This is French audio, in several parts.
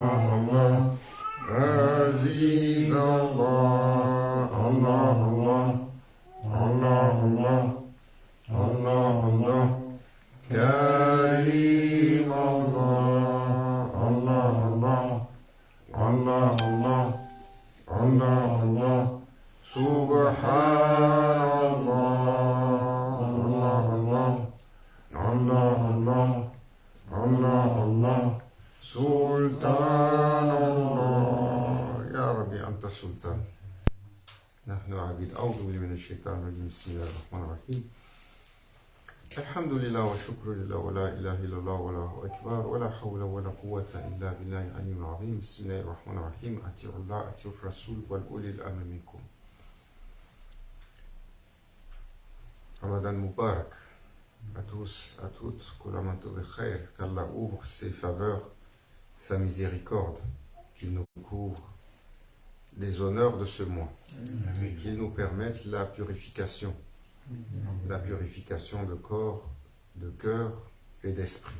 Allah, Aziz Allah, Allah, Allah, Allah, Allah, Allah, Karim Allah, Allah, Allah, Allah, Allah, Allah, Allah, Subhanallah, Allah, Allah, Allah, Allah, Allah, Allah, سلطان الله يا ربي أنت السلطان نحن عبيد أعوذ بالله من الشيطان الرجيم بسم الله الرحمن الرحيم الحمد لله والشكر لله ولا إله إلا الله ولا أكبر ولا حول ولا قوة إلا بالله العلي العظيم بسم الله الرحمن الرحيم أطيعوا الله أطيعوا الرسول والأولي الأمر منكم Ramadan Mubarak à tous, à toutes, Kulamantou B'Khair, qu'Allah ouvre ses faveurs, sa miséricorde, qu'il nous couvre les honneurs de ce mois, qu'il nous permette la purification de corps, de cœur et d'esprit,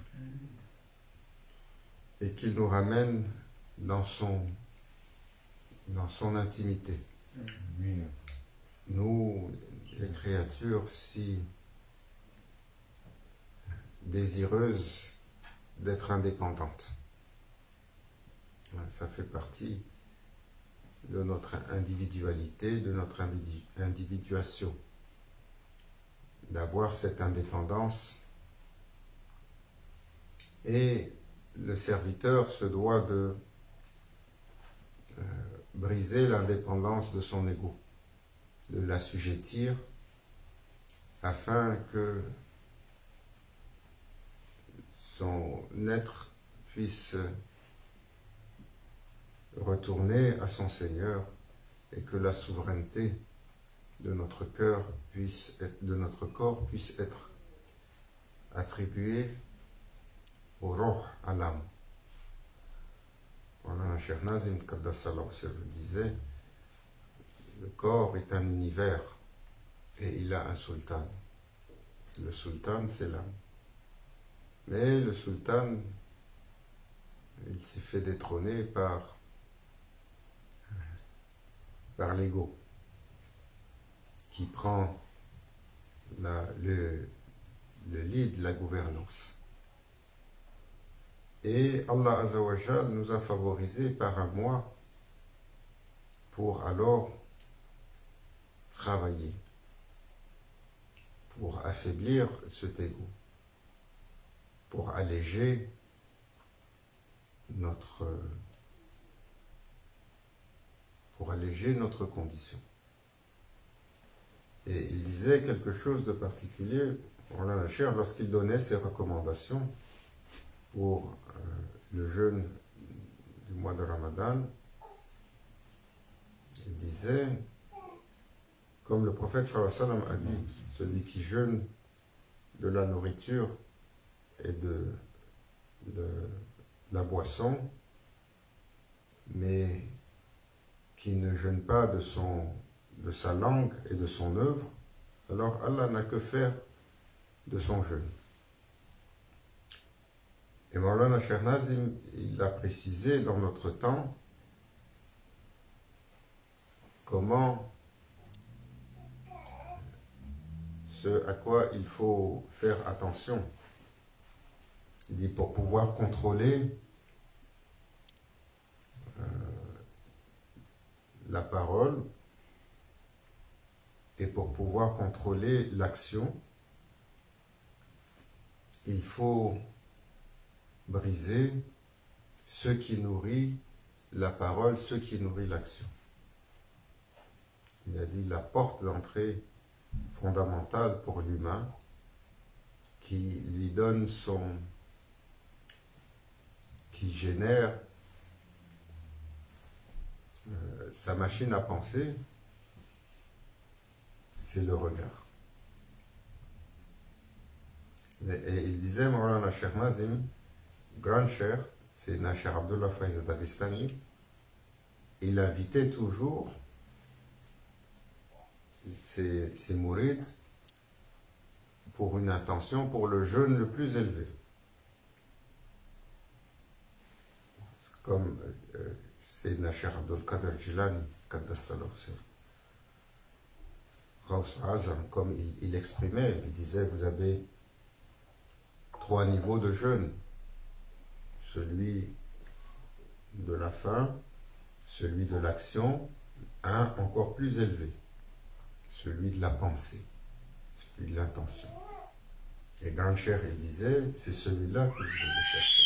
et qu'il nous ramène dans son intimité. Nous, les créatures si désireuses d'être indépendantes. Ça fait partie de notre individualité, de notre individuation, d'avoir cette indépendance. Et le serviteur se doit de briser l'indépendance de son ego, de l'assujettir afin que son être puisse retourner à son Seigneur et que la souveraineté de notre cœur de notre corps puisse être attribuée au roh, à l'âme. Voilà, Cheikh Nazim Qaddasallahu le disait, le corps est un univers et il a un sultan. Le sultan, c'est l'âme. Mais le sultan, il s'est fait détrôner par l'ego, qui prend le lead de la gouvernance. Et Allah Azzawajal nous a favorisés par un mois pour alors travailler, pour affaiblir cet ego, pour alléger notre condition. Et il disait quelque chose de particulier, lorsqu'il donnait ses recommandations pour le jeûne du mois de Ramadan. Il disait, comme le prophète sallallahu alayhi wa sallam a dit, celui qui jeûne de la nourriture et de la boisson, mais qui ne jeûne pas de sa langue et de son œuvre, alors Allah n'a que faire de son jeûne. Et Maulana Cheikh Nazim, il a précisé dans notre temps comment ce à quoi il faut faire attention. Il dit pour pouvoir contrôler la parole et pour pouvoir contrôler l'action, il faut briser ce qui nourrit la parole, ce qui nourrit l'action. Il a dit la porte d'entrée fondamentale pour l'humain qui lui donne qui génère sa machine à penser, c'est le regard. Et il disait, Maulana Cheikh Nazim, grand cher, c'est Cheikh Abdullah Faiz Dagestani, il invitait toujours ses mourides pour une intention, pour le jeûne le plus élevé. comme Sayyidina Cheikh Abdul Qadir Jilani, Qaddasallahu sirr, Ghaus Azam, comme il exprimait, il disait, vous avez 3 niveaux de jeûne. Celui de la faim, celui de l'action, un encore plus élevé, celui de la pensée, celui de l'intention. Et Grand Cher, il disait, c'est celui-là que vous devez chercher.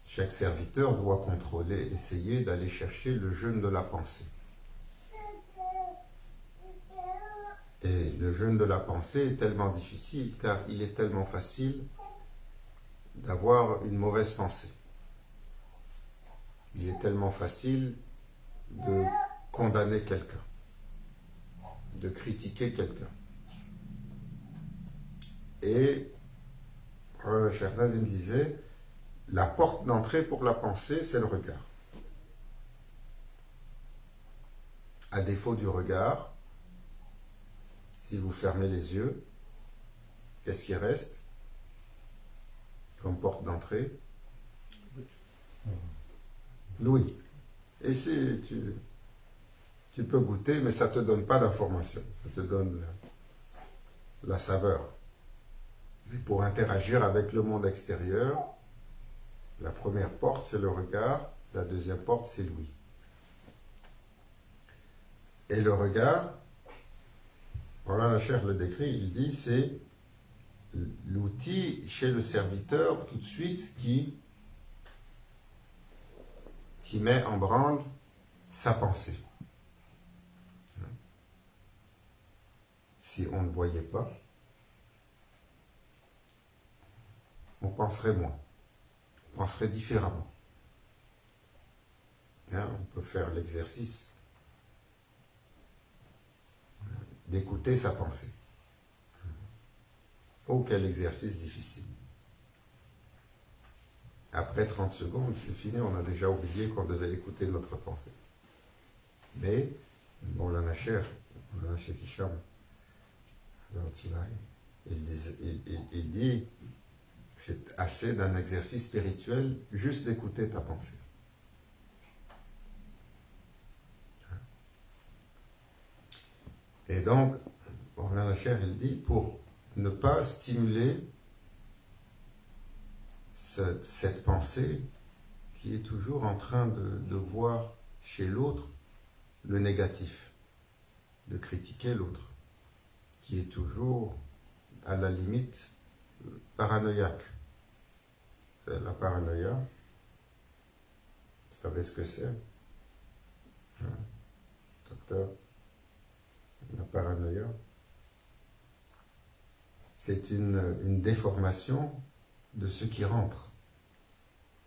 Chaque serviteur doit contrôler, essayer d'aller chercher le jeûne de la pensée. Et le jeûne de la pensée est tellement difficile car il est tellement facile d'avoir une mauvaise pensée. Il est tellement facile de condamner quelqu'un, de critiquer quelqu'un. Et Cheikh Nazim disait, la porte d'entrée pour la pensée, c'est le regard. À défaut du regard, si vous fermez les yeux, qu'est-ce qui reste comme porte d'entrée? L'ouïe. Et si tu peux goûter, mais ça ne te donne pas d'information. Ça te donne la saveur. Mais pour interagir avec le monde extérieur, la première porte, c'est le regard. La deuxième porte, c'est l'ouïe. Et le regard, voilà, la Cheikh le décrit, il dit, c'est l'outil chez le serviteur tout de suite qui met en branle sa pensée. Si on ne voyait pas, on penserait moins, on penserait différemment. On peut faire l'exercice d'écouter sa pensée. Oh, quel exercice difficile. Après 30 secondes, c'est fini, on a déjà oublié qu'on devait écouter notre pensée. Mais, bon, l'Anacher Kisham, il dit que c'est assez d'un exercice spirituel juste d'écouter ta pensée. Et donc, bon, l'Anacher, il dit, pour ne pas stimuler cette pensée qui est toujours en train de voir chez l'autre le négatif, de critiquer l'autre, qui est toujours à la limite paranoïaque. La paranoïa, vous savez ce que c'est, docteur? La paranoïa, c'est une déformation de ce qui rentre.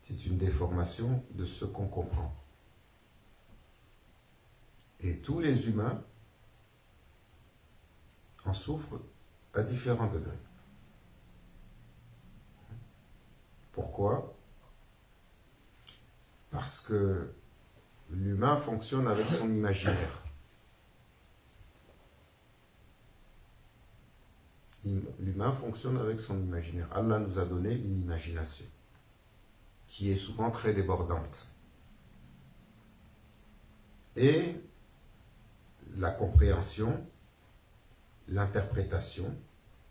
C'est une déformation de ce qu'on comprend. Et tous les humains en souffrent à différents degrés. Pourquoi? Parce que l'humain fonctionne avec son imaginaire. L'humain fonctionne avec son imaginaire. Allah nous a donné une imagination qui est souvent très débordante. Et la compréhension, l'interprétation,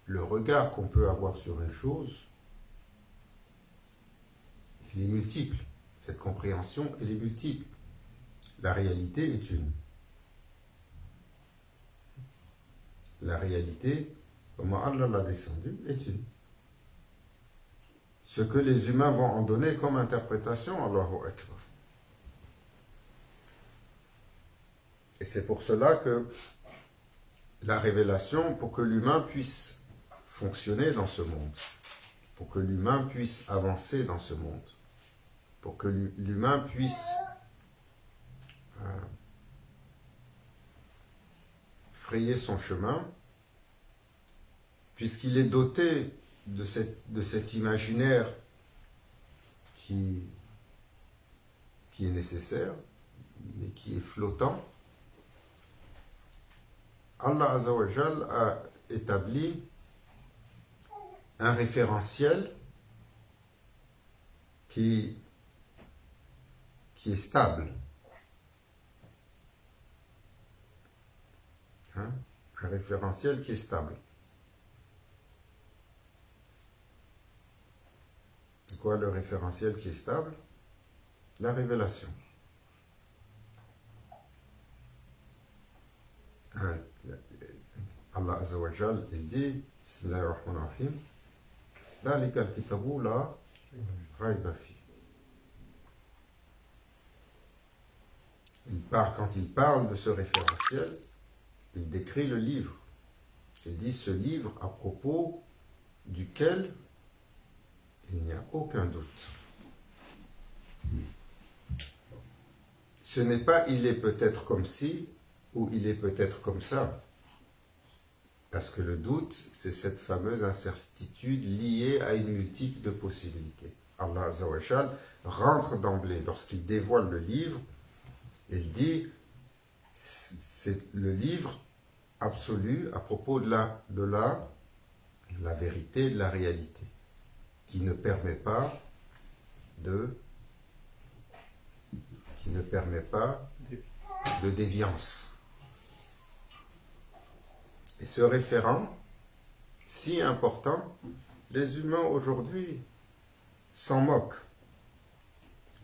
le regard qu'on peut avoir sur une chose, il est multiple. Cette compréhension, elle est multiple. La réalité est une. La réalité, comment Allah l'a descendu, est une. Ce que les humains vont en donner comme interprétation, Allahu Akbar. Et c'est pour cela que la révélation, pour que l'humain puisse fonctionner dans ce monde, pour que l'humain puisse avancer dans ce monde, pour que l'humain puisse frayer son chemin, puisqu'il est doté de cet imaginaire qui est nécessaire, mais qui est flottant, Allah Azzawajal a établi un référentiel qui qui est stable. Hein? Un référentiel qui est stable. C'est quoi le référentiel qui est stable? La révélation. Hein? Allah Azza wa Jal, il dit, Bismillahir Rahmanir Rahim, ذلك الكتاب لا ريب فيه. Quand il parle de ce référentiel, il décrit le livre. Il dit ce livre à propos duquel il n'y a aucun doute. Ce n'est pas il est peut-être comme ci ou il est peut-être comme ça. Parce que le doute, c'est cette fameuse incertitude liée à une multitude de possibilités. Allah Azza wa Jal rentre d'emblée lorsqu'il dévoile le livre. Il dit, c'est le livre absolu à propos de la vérité, de la réalité, qui ne permet pas de déviance. Et ce référent, si important, les humains aujourd'hui s'en moquent.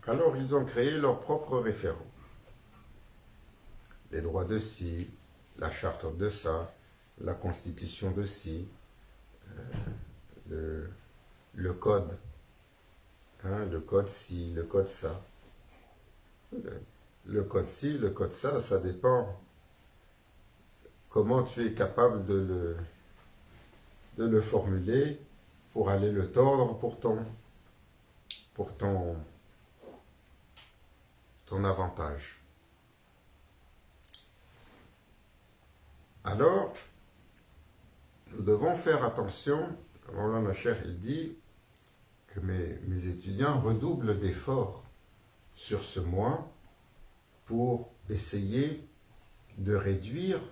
Alors ils ont créé leur propre référent. Les droits de ci, la charte de ça, la constitution de ci, le code, hein, le code ci, le code ça. Le code ci, le code ça, ça dépend comment tu es capable de le formuler pour aller le tordre pour ton avantage. Alors, nous devons faire attention. Maulana Cheikh, il dit que mes étudiants redoublent d'efforts sur ce mois pour essayer de réduire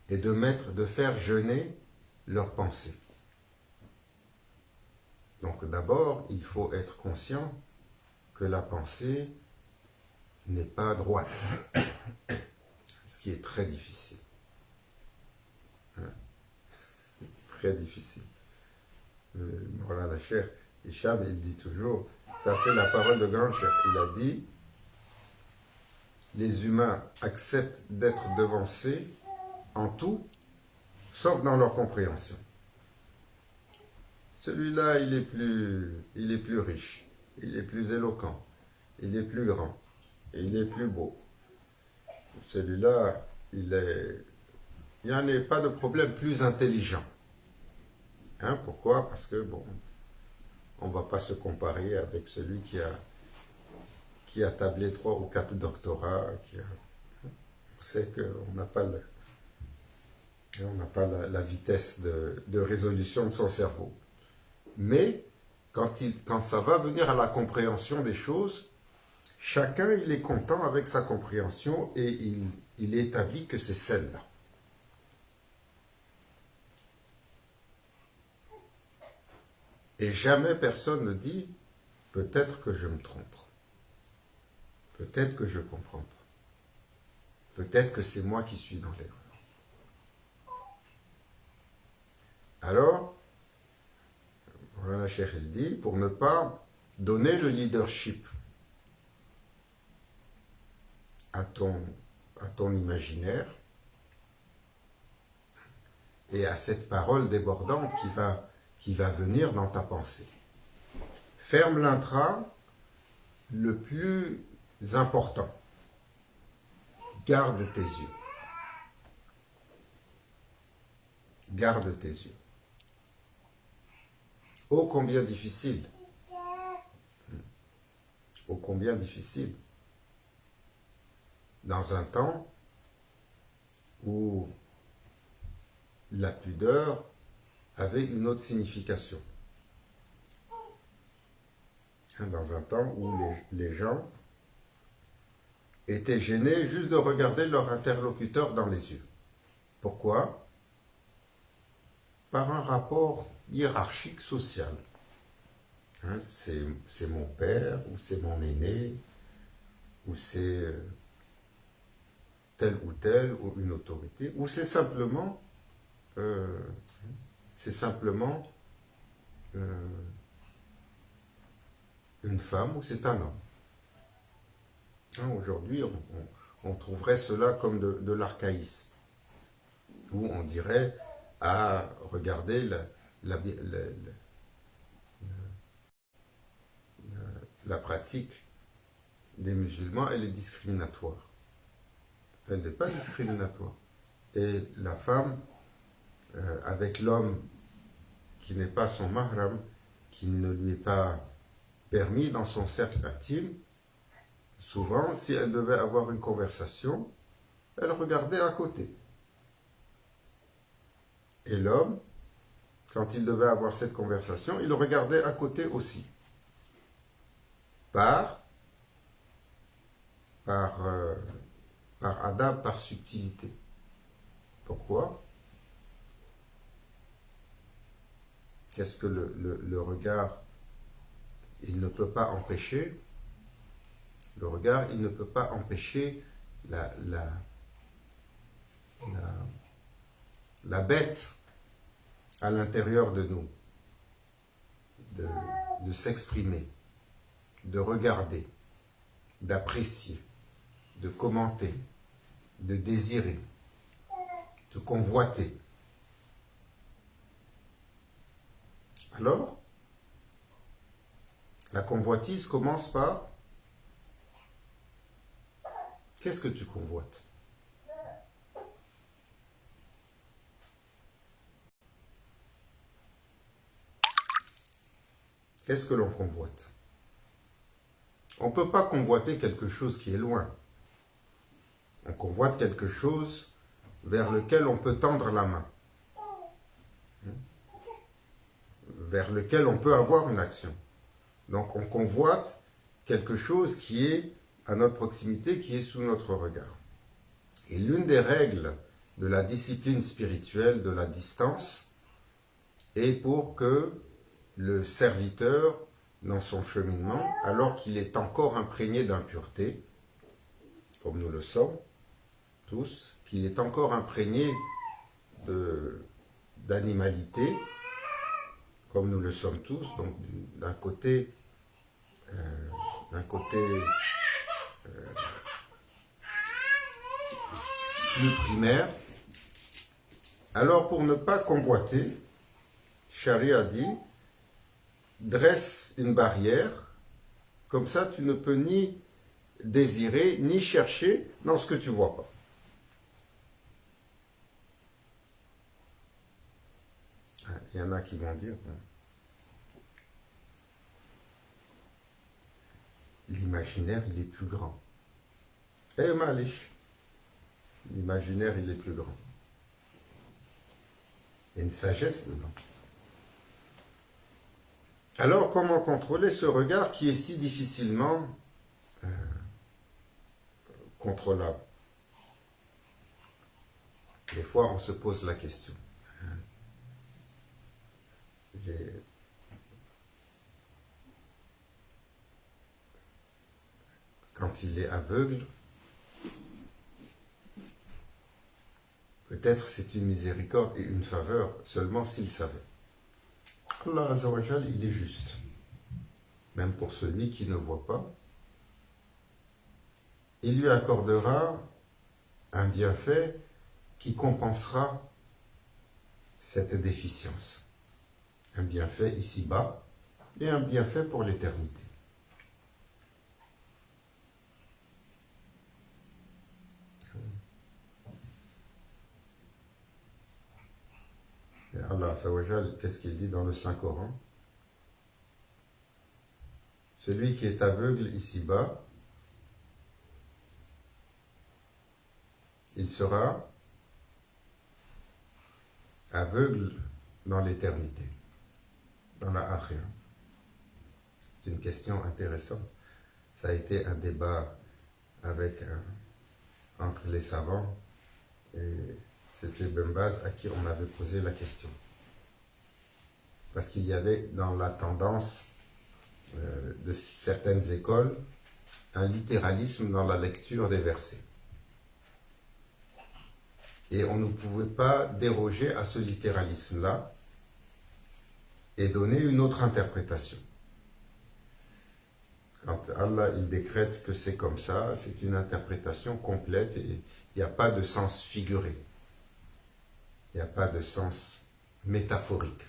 et de faire jeûner leurs pensées. Donc d'abord, il faut être conscient que la pensée n'est pas droite, ce qui est très difficile. Hein? Très difficile. Voilà, la Cheikh Hicham, il dit toujours, ça c'est la parole de grand Cheikh, il a dit, les humains acceptent d'être devancés en tout, sauf dans leur compréhension. Celui-là, il est plus riche, il est plus éloquent, il est plus grand, et il est plus beau. Celui-là, il n'y en a pas de problème, plus intelligent. Hein, pourquoi? Parce que, bon, on ne va pas se comparer avec celui qui a tablé 3 ou 4 doctorats, on sait qu'on n'a pas la vitesse de résolution de son cerveau. Mais quand ça va venir à la compréhension des choses, chacun il est content avec sa compréhension et il établit que c'est celle-là. Et jamais personne ne dit « peut-être que je me trompe, peut-être que je ne comprends pas, peut-être que c'est moi qui suis dans l'erreur ». Alors, voilà, Cheikh il dit, pour ne pas donner le leadership à ton imaginaire et à cette parole débordante qui va venir dans ta pensée. Ferme l'intra le plus important. Garde tes yeux. Garde tes yeux. Oh, combien difficile. Oh, combien difficile. Dans un temps où la pudeur avait une autre signification. Dans un temps où les gens étaient gênés juste de regarder leur interlocuteur dans les yeux. Pourquoi? Par un rapport hiérarchique social. Hein, c'est mon père, ou c'est mon aîné, ou c'est tel ou une autorité, ou euh, c'est simplement une femme ou c'est un homme. Hein, aujourd'hui, on trouverait cela comme de l'archaïsme, où on dirait, ah, regardez, la pratique des musulmans, elle est discriminatoire. Elle n'est pas discriminatoire. Et la femme, avec l'homme qui n'est pas son mahram, qui ne lui est pas permis dans son cercle intime, souvent, si elle devait avoir une conversation, elle regardait à côté. Et l'homme, quand il devait avoir cette conversation, il regardait à côté aussi. Par adab, par subtilité. Pourquoi? Qu'est-ce que le regard, il ne peut pas empêcher? Le regard, il ne peut pas empêcher la bête à l'intérieur de nous de s'exprimer, de regarder, d'apprécier, de commenter, de désirer, de convoiter. Alors, la convoitise commence par: qu'est-ce que tu convoites? Qu'est-ce que l'on convoite? On ne peut pas convoiter quelque chose qui est loin. On convoite quelque chose vers lequel on peut tendre la main, vers lequel on peut avoir une action. Donc on convoite quelque chose qui est à notre proximité, qui est sous notre regard. Et l'une des règles de la discipline spirituelle de la distance est pour que le serviteur, dans son cheminement, alors qu'il est encore imprégné d'impureté, comme nous le sommes tous, qu'il est encore imprégné d'animalité, comme nous le sommes tous, donc d'un côté plus primaire. Alors pour ne pas convoiter, Sharia dit: dresse une barrière, comme ça tu ne peux ni désirer ni chercher dans ce que tu vois pas. Il y en a qui vont dire: l'imaginaire il est plus grand. Eh malish, l'imaginaire il est plus grand. Il y a une sagesse dedans. Alors, comment contrôler ce regard qui est si difficilement contrôlable? Des fois, on se pose la question. Quand il est aveugle, peut-être c'est une miséricorde et une faveur seulement s'il savait. Allah Azza wa Jal, il est juste. Même pour celui qui ne voit pas, il lui accordera un bienfait qui compensera cette déficience. Un bienfait ici-bas et un bienfait pour l'éternité. Et Allah Azza wa Jal, qu'est-ce qu'il dit dans le Saint-Coran? Celui qui est aveugle ici-bas, il sera aveugle dans l'éternité, dans la akhira. C'est une question intéressante. Ça a été un débat entre les savants, et c'était Ben Baz à qui on avait posé la question. Parce qu'il y avait dans la tendance de certaines écoles un littéralisme dans la lecture des versets. Et on ne pouvait pas déroger à ce littéralisme-là et donner une autre interprétation. Quand Allah il décrète que c'est comme ça, c'est une interprétation complète et il n'y a pas de sens figuré. Il n'y a pas de sens métaphorique.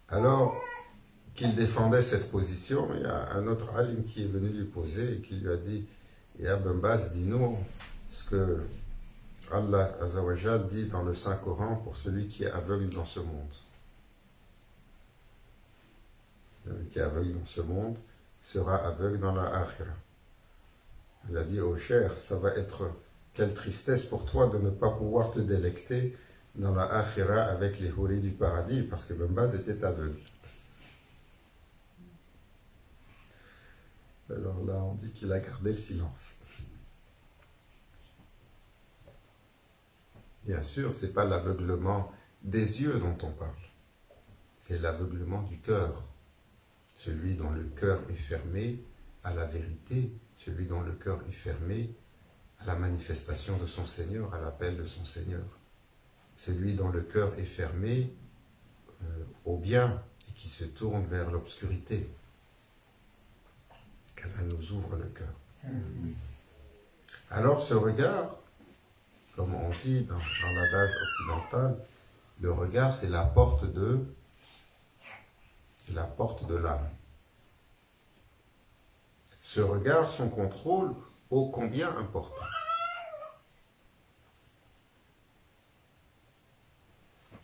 Alors qu'il défendait cette position, il y a un autre alim qui est venu lui poser et qui lui a dit « Ya Ben Baz, dis-nous ce que Allah Azzawajal dit dans le Saint-Coran pour celui qui est aveugle dans ce monde. Celui qui est aveugle dans ce monde sera aveugle dans la akhira. » Il a dit « Oh cher, ça va être quelle tristesse pour toi de ne pas pouvoir te délecter dans la akhira avec les houris du paradis, parce que Ben Baz était aveugle. » Alors là, on dit qu'il a gardé le silence. Bien sûr, ce n'est pas l'aveuglement des yeux dont on parle. C'est l'aveuglement du cœur. Celui dont le cœur est fermé à la vérité, celui dont le cœur est fermé à la manifestation de son Seigneur, à l'appel de son Seigneur. Celui dont le cœur est fermé au bien et qui se tourne vers l'obscurité. Qu'Allah nous ouvre le cœur. Alors ce regard, comme on dit dans l'adage occidental, le regard c'est la porte de l'âme. Ce regard, son contrôle, ô combien important.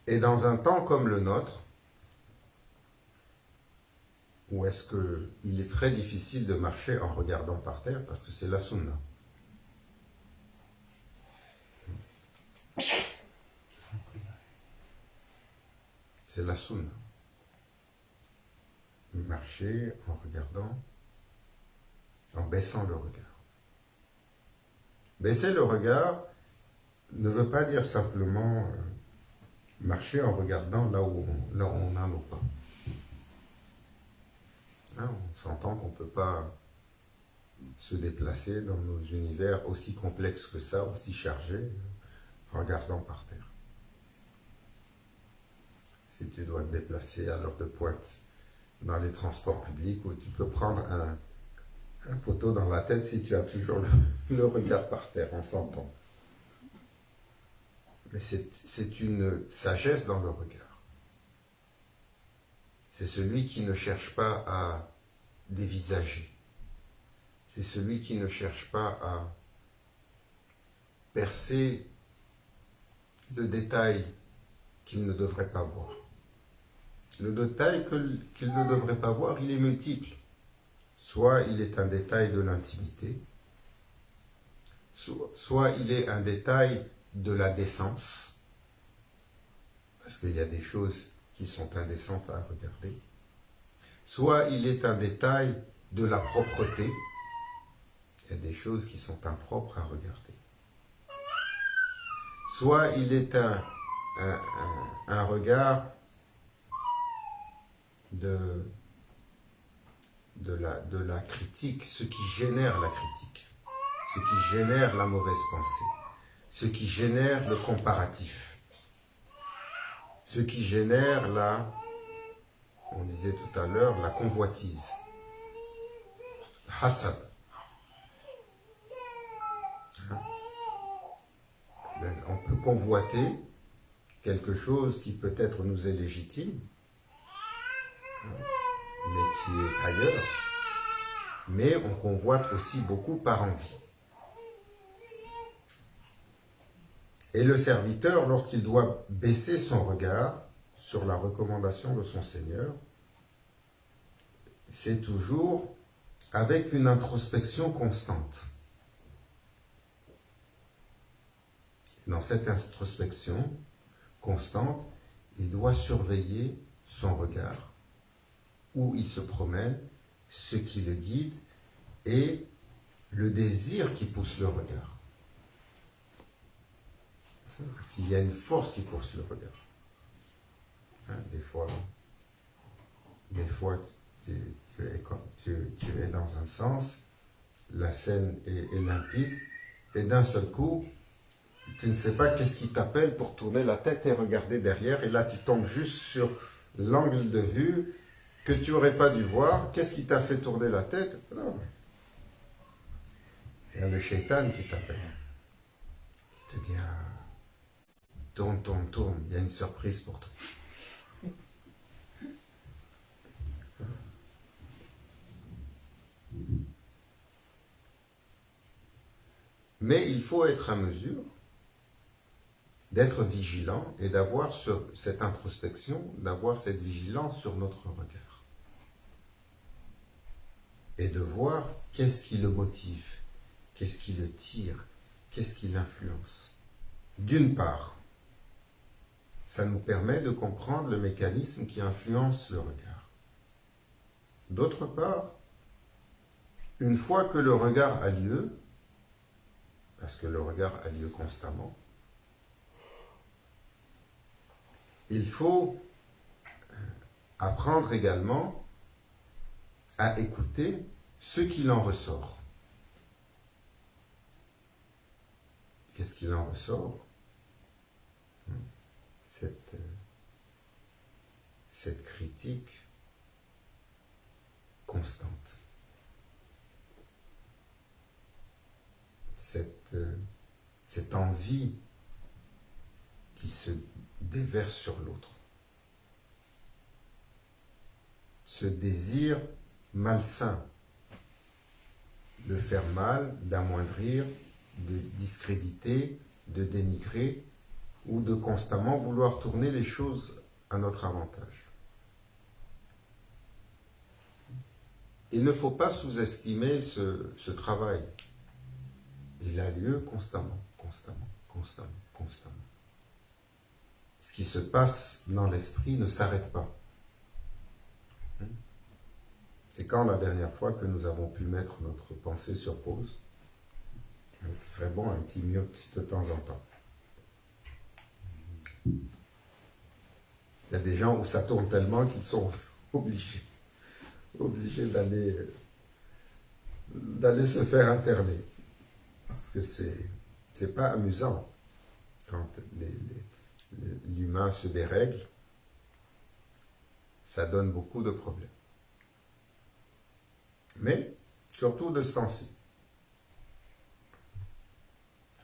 Et dans un temps comme le nôtre, où est-ce qu'il est très difficile de marcher en regardant par terre, parce que c'est la sunna. C'est la sunna. Marcher en regardant, en baissant le regard. Baisser le regard ne veut pas dire simplement marcher en regardant là où on a nos pas. Hein, on s'entend qu'on ne peut pas se déplacer dans nos univers aussi complexes que ça, aussi chargés, en regardant par terre. Si tu dois te déplacer à l'heure de pointe dans les transports publics, où tu peux prendre un poteau dans la tête si tu as toujours le regard par terre, on s'entend. Mais c'est une sagesse dans le regard. C'est celui qui ne cherche pas à dévisager. C'est celui qui ne cherche pas à percer de détails qu'il ne devrait pas voir. Le détail qu'il ne devrait pas voir, il est multiple. Soit il est un détail de l'intimité, soit il est un détail de la décence, parce qu'il y a des choses qui sont indécentes à regarder. Soit il est un détail de la propreté, il y a des choses qui sont impropres à regarder. Soit il est un regard de la critique, ce qui génère la critique, ce qui génère la mauvaise pensée, ce qui génère le comparatif, ce qui génère on disait tout à l'heure, la convoitise, hasad. On peut convoiter quelque chose qui peut-être nous est légitime, mais qui est ailleurs, mais on convoite aussi beaucoup par envie. Et le serviteur, lorsqu'il doit baisser son regard sur la recommandation de son Seigneur, c'est toujours avec une introspection constante. Dans cette introspection constante, il doit surveiller son regard, où il se promène, ce qui le guide et le désir qui pousse le regard. S'il y a une force qui pousse le regard. Hein, des fois, des fois tu es dans un sens, la scène est limpide, et d'un seul coup, tu ne sais pas qu'est-ce qui t'appelle pour tourner la tête et regarder derrière, et là tu tombes juste sur l'angle de vue que tu n'aurais pas dû voir. Qu'est-ce qui t'a fait tourner la tête? Non. Il y a le shaitan qui t'appelle. Il te dit, ah, tourne, tourne, tourne, il y a une surprise pour toi. Mais il faut être à mesure d'être vigilant et d'avoir cette introspection, d'avoir cette vigilance sur notre regard. Et de voir qu'est-ce qui le motive, qu'est-ce qui le tire, qu'est-ce qui l'influence. D'une part, ça nous permet de comprendre le mécanisme qui influence le regard. D'autre part, une fois que le regard a lieu, parce que le regard a lieu constamment, il faut apprendre également à écouter ce qu'il en ressort. Qu'est-ce qu'il en ressort? Cette critique constante. Cette envie qui se déverse sur l'autre. Ce désir malsain de faire mal, d'amoindrir, de discréditer, de dénigrer ou de constamment vouloir tourner les choses à notre avantage. Il ne faut pas sous-estimer ce travail. Il a lieu constamment, constamment, constamment, constamment. Ce qui se passe dans l'esprit ne s'arrête pas. C'est quand la dernière fois que nous avons pu mettre notre pensée sur pause? Ce serait bon un petit mute de temps en temps. Il y a des gens où ça tourne tellement qu'ils sont obligés d'aller se faire interner. Parce que c'est pas amusant quand l'humain se dérègle. Ça donne beaucoup de problèmes. Mais, surtout de ce temps-ci.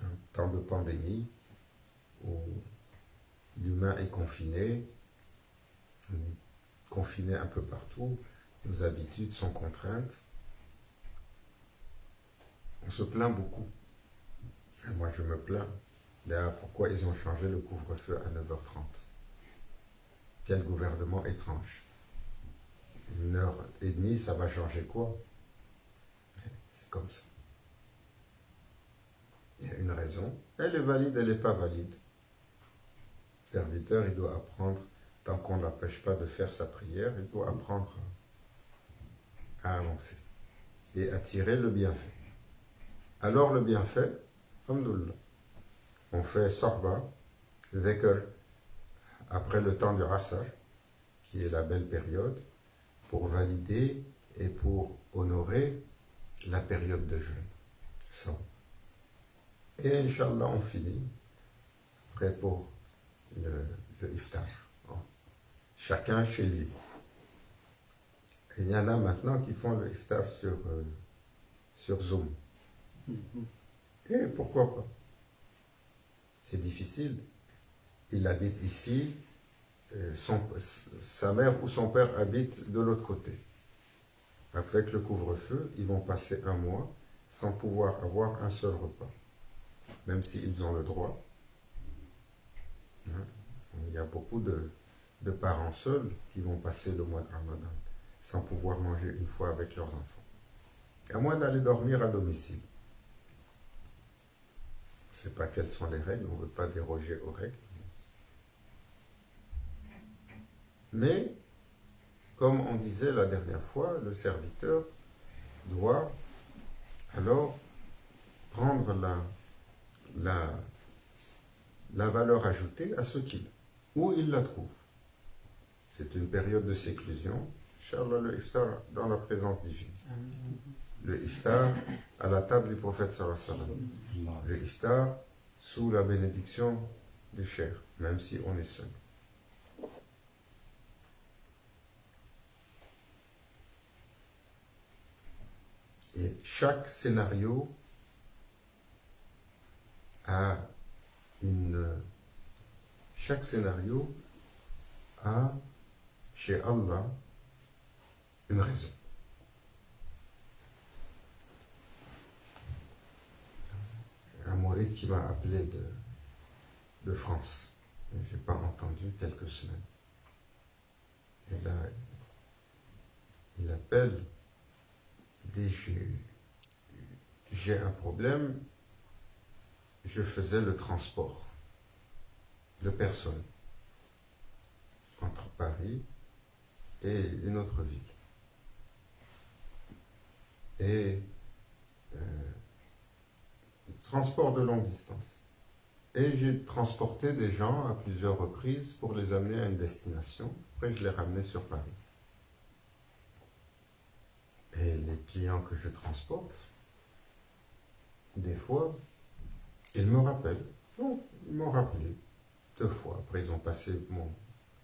Un temps de pandémie, où l'humain est confiné, on est confiné un peu partout, nos habitudes sont contraintes. On se plaint beaucoup. Et moi, je me plains. D'ailleurs, pourquoi ils ont changé le couvre-feu à 9h30? Quel gouvernement étrange. 1h30, ça va changer quoi? C'est comme ça. Il y a une raison. Elle est valide, elle n'est pas valide. Le serviteur, il doit apprendre, tant qu'on ne l'empêche pas de faire sa prière, il doit apprendre à avancer et à tirer le bienfait. Alors le bienfait, alhamdoulilah, on fait sorba, dhikr, après le temps du Asr, qui est la belle période, pour valider et pour honorer la période de jeûne. Ça. Et Inch'Allah, on finit. Après pour le iftar. Chacun chez lui. Et il y en a maintenant qui font le iftar sur Zoom. Et pourquoi pas? C'est difficile. Il habite ici, sa mère ou son père habite de l'autre côté. Avec le couvre-feu, ils vont passer un mois sans pouvoir avoir un seul repas. Même s'ils ont le droit. Il y a beaucoup de parents seuls qui vont passer le mois de Ramadan sans pouvoir manger une fois avec leurs enfants. À moins d'aller dormir à domicile. Je ne sais pas quelles sont les règles, on ne veut pas déroger aux règles. Mais, comme on disait la dernière fois, le serviteur doit alors prendre la valeur ajoutée à ce qu'il, où il la trouve. C'est une période de séclusion. Inch'Allah, le iftar dans la présence divine. Le iftar à la table du prophète sallallahu alayhi wa sallam. Le iftar sous la bénédiction du cheikh, même si on est seul. Et chaque scénario a chez Allah une raison. Un mouride qui m'a appelé de France. Je n'ai pas entendu quelques semaines. Et là, il appelle, il dit j'ai un problème, je faisais le transport de personnes entre Paris et une autre ville. Et transport de longue distance. Et j'ai transporté des gens à plusieurs reprises pour les amener à une destination. Après, je les ramenais sur Paris. Et les clients que je transporte, des fois, ils me rappellent. Donc, ils m'ont rappelé 2 fois. Après, ils ont passé mon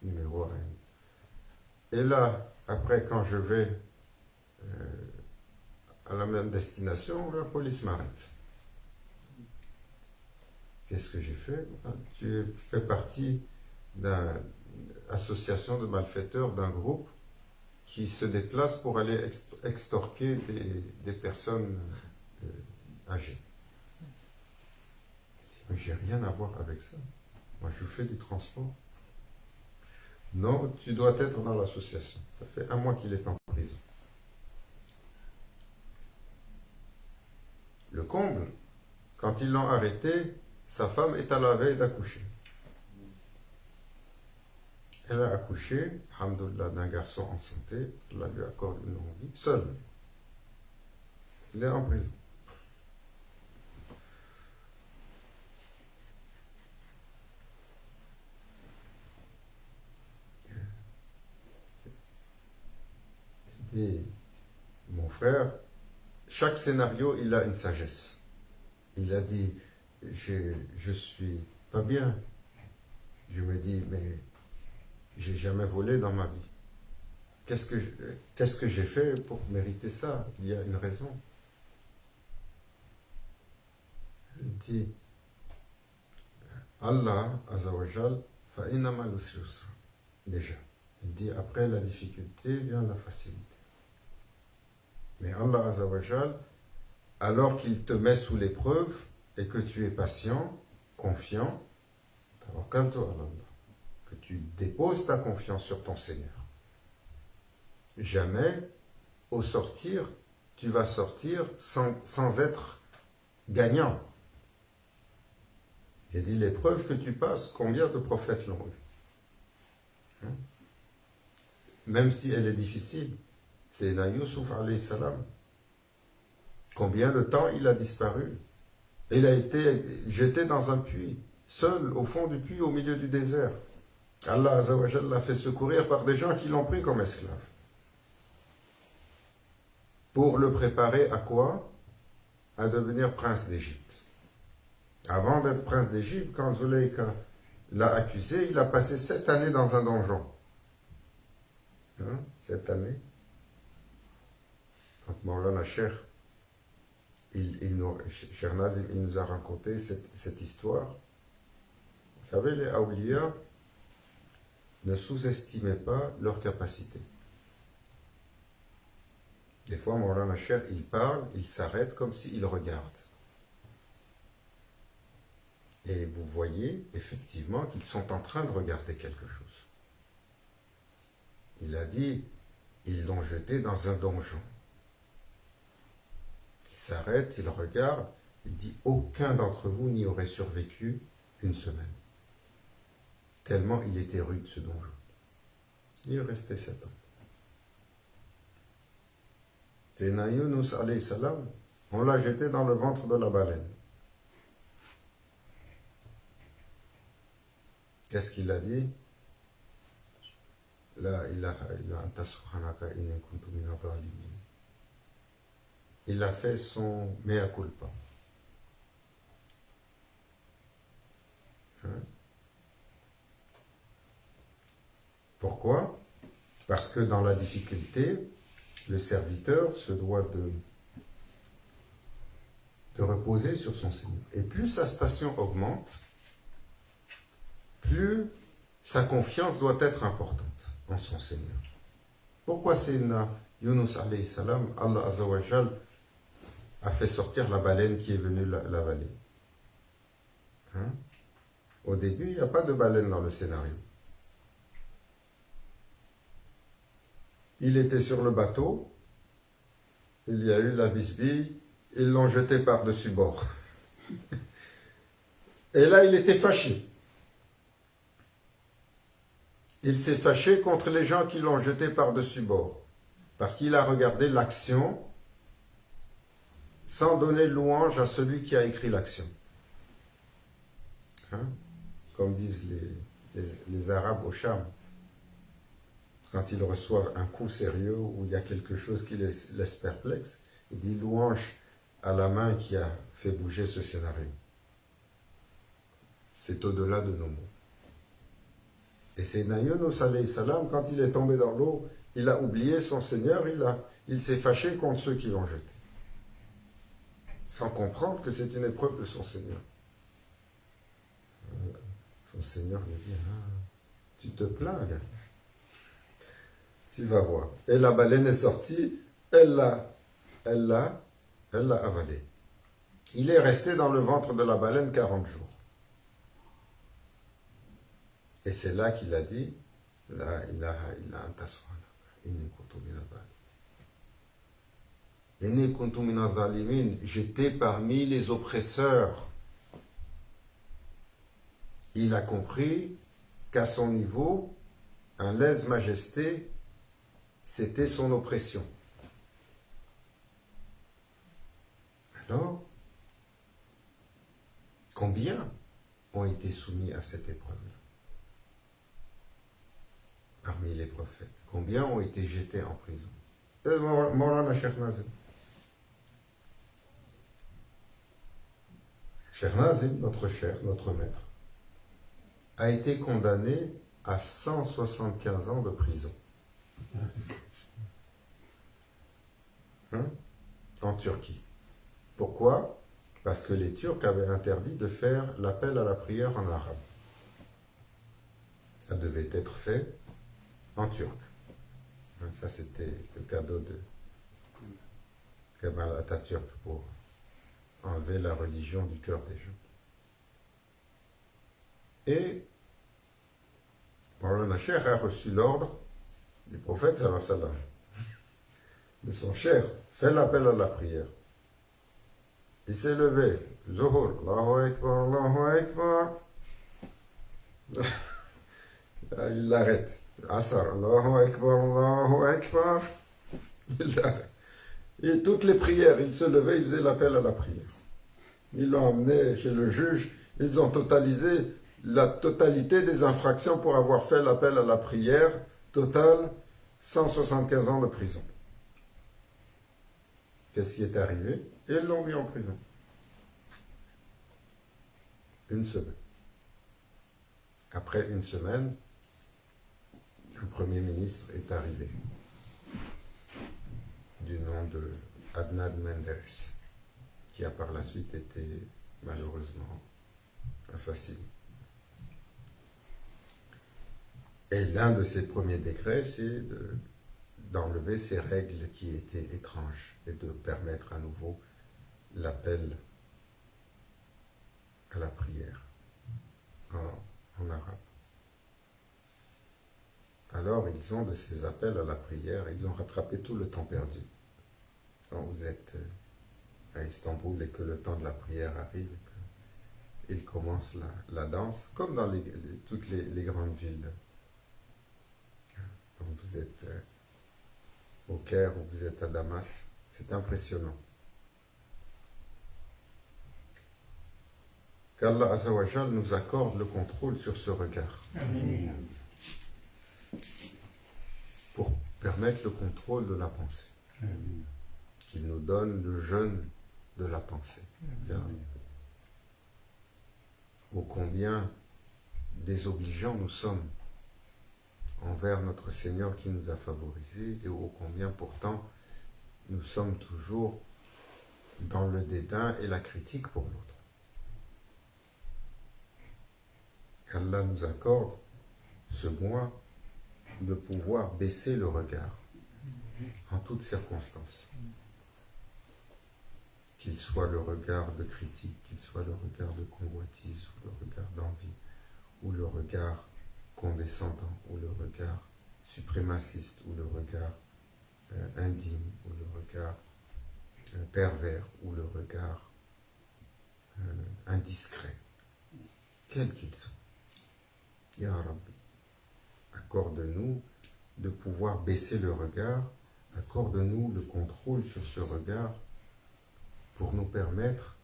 numéro à eux. Et là, après, quand je vais à la même destination, la police m'arrête. Qu'est-ce que j'ai fait? Tu fais partie d'une association de malfaiteurs, d'un groupe qui se déplace pour aller extorquer des personnes âgées. Mais j'ai rien à voir avec ça. Moi, je fais du transport. Non, tu dois être dans l'association. Ça fait 1 mois qu'il est en prison. Le comble, quand ils l'ont arrêté, sa femme est à la veille d'accoucher. Elle a accouché, alhamdoulilah, d'un garçon en santé. Allah lui accorde une longue vie, seul. Il est en prison. Et mon frère, chaque scénario, il a une sagesse. Il a dit, je suis pas bien. Je me dis, mais j'ai jamais volé dans ma vie. Qu'est-ce que j'ai fait pour mériter ça? Il y a une raison. Il dit, Allah, Azawajal, fa'inna ma'al usri yusra. Déjà. Il dit, après la difficulté vient la facilité. Mais Allah, Azawajal, alors qu'il te met sous l'épreuve et que tu es patient, confiant, tawakkaltu ala Allah, que tu déposes ta confiance sur ton Seigneur. Jamais, au sortir, tu vas sortir sans être gagnant. J'ai dit, l'épreuve que tu passes, combien de prophètes l'ont eu? Même si elle est difficile. C'est Youssouf alayhi salam. Combien de temps il a disparu? Il a été jeté dans un puits, seul au fond du puits, au milieu du désert. Allah Azawajal l'a fait secourir par des gens qui l'ont pris comme esclave. Pour le préparer à quoi? À devenir prince d'Égypte. Avant d'être prince d'Égypte, quand Zuleika l'a accusé, il a passé 7 années dans un donjon. 7 années. Quand Maulana Cheikh, Cheikh Nazim, il nous a raconté cette histoire. Vous savez, les awliya ne sous-estimez pas leur capacité. Des fois, Maulana Cheikh, il parle, il s'arrête comme s'il regarde. Et vous voyez effectivement qu'ils sont en train de regarder quelque chose. Il a dit, ils l'ont jeté dans un donjon. Il s'arrête, il regarde, il dit, aucun d'entre vous n'y aurait survécu 1 semaine. Tellement il était rude ce donjon. Il est resté 7 ans. Sayyidina Yunus alayhi salam, on l'a jeté dans le ventre de la baleine. Qu'est-ce qu'il a dit? La ilaha illa anta subhanaka inni kuntu minadh dhalimin. Il a fait son mea culpa. Hein? Pourquoi? Parce que dans la difficulté, le serviteur se doit de reposer sur son Seigneur. Et plus sa station augmente, plus sa confiance doit être importante en son Seigneur. Pourquoi Sayyidina Yunus alayhi salam, Allah Azza wa Jal a fait sortir la baleine qui est venue l'avaler? Hein? Au début, il n'y a pas de baleine dans le scénario. Il était sur le bateau, il y a eu la bisbille, ils l'ont jeté par-dessus bord. Et là, il était fâché. Il s'est fâché contre les gens qui l'ont jeté par-dessus bord. Parce qu'il a regardé l'action sans donner louange à celui qui a écrit l'action. Hein? Comme disent les Arabes au Cham. Quand ils reçoivent un coup sérieux ou il y a quelque chose qui les laisse perplexes, ils disent louange à la main qui a fait bouger ce scénario. C'est au-delà de nos mots. Et c'est Yunus alayhi salam, quand il est tombé dans l'eau, il a oublié son Seigneur, il s'est fâché contre ceux qui l'ont jeté. Sans comprendre que c'est une épreuve de son Seigneur. Son Seigneur lui dit, tu te plains, gars. Tu vas voir. Et la baleine est sortie, elle l'a avalé. Il est resté dans le ventre de la baleine 40 jours. Et c'est là qu'il a dit, La ilaha illa anta subhanaka inni kuntu minadh-dhalimin. Inni kuntu minadh-dhalimin, j'étais parmi les oppresseurs. Il a compris qu'à son niveau, un lèse-majesté, c'était son oppression. Alors, combien ont été soumis à cette épreuve parmi les prophètes? Combien ont été jetés en prison? Maulana Cheikh Nazim. Cheikh Nazim, notre cher, notre maître, a été condamné à 175 ans de prison. En Turquie. Pourquoi? Parce que les Turcs avaient interdit de faire l'appel à la prière en arabe. Ça devait être fait en turc. Ça, c'était le cadeau de Kemal Atatürk pour enlever la religion du cœur des gens. Et Maulana Cheikh a reçu l'ordre du prophète sallallahu alayhi wa sallam. De son cher, fait l'appel à la prière. Il s'est levé. Zuhur, Allahu Akbar, Allahu Akbar. Il l'arrête. Asar, Allahu Akbar, Allahu Akbar. Il l'arrête. Et toutes les prières, il se levait, il faisait l'appel à la prière. Ils l'ont amené chez le juge. Ils ont totalisé la totalité des infractions pour avoir fait l'appel à la prière. Total, 175 ans de prison. Qu'est-ce qui est arrivé? Et ils l'ont mis en prison. Une semaine. Après une semaine, un premier ministre est arrivé, du nom de Adnan Menderes, qui a par la suite été malheureusement assassiné. Et l'un de ses premiers décrets, c'est d'enlever ces règles qui étaient étranges et de permettre à nouveau l'appel à la prière en arabe. Alors, ils ont de ces appels à la prière, ils ont rattrapé tout le temps perdu. Quand vous êtes à Istanbul et que le temps de la prière arrive, ils commencent la danse, comme dans toutes les grandes villes. Quand vous êtes au Caire ou vous êtes à Damas, c'est impressionnant. Qu'Allah Azza wa Jal nous accorde le contrôle sur ce regard. Amen. permette le contrôle de la pensée. Qu'il nous donne le jeûne de la pensée. Ô combien désobligeants nous sommes envers notre Seigneur qui nous a favorisés, et ô combien pourtant nous sommes toujours dans le dédain et la critique pour l'autre. Qu'Allah nous accorde ce mois de pouvoir baisser le regard en toutes circonstances. Qu'il soit le regard de critique, qu'il soit le regard de convoitise, ou le regard d'envie, ou le regard condescendant, ou le regard suprémaciste, ou le regard indigne, ou le regard pervers, ou le regard indiscret, quel qu'il soit. Ya Rabbi, accorde-nous de pouvoir baisser le regard, accorde-nous le contrôle sur ce regard pour nous permettre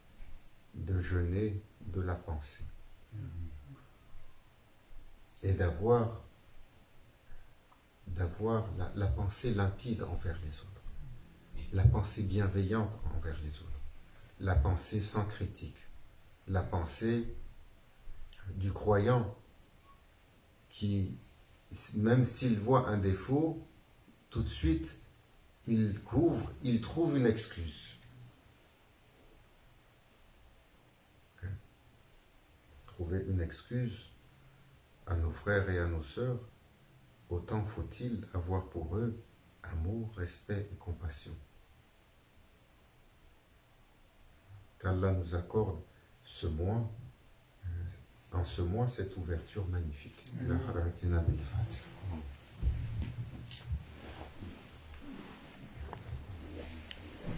de jeûner de la pensée et d'avoir la pensée limpide envers les autres, la pensée bienveillante envers les autres, la pensée sans critique, la pensée du croyant qui, même s'il voit un défaut, tout de suite, il trouve une excuse. Trouver une excuse à nos frères et à nos sœurs, autant faut-il avoir pour eux amour, respect et compassion. Qu'Allah nous accorde ce mois, en ce mois, cette ouverture magnifique. La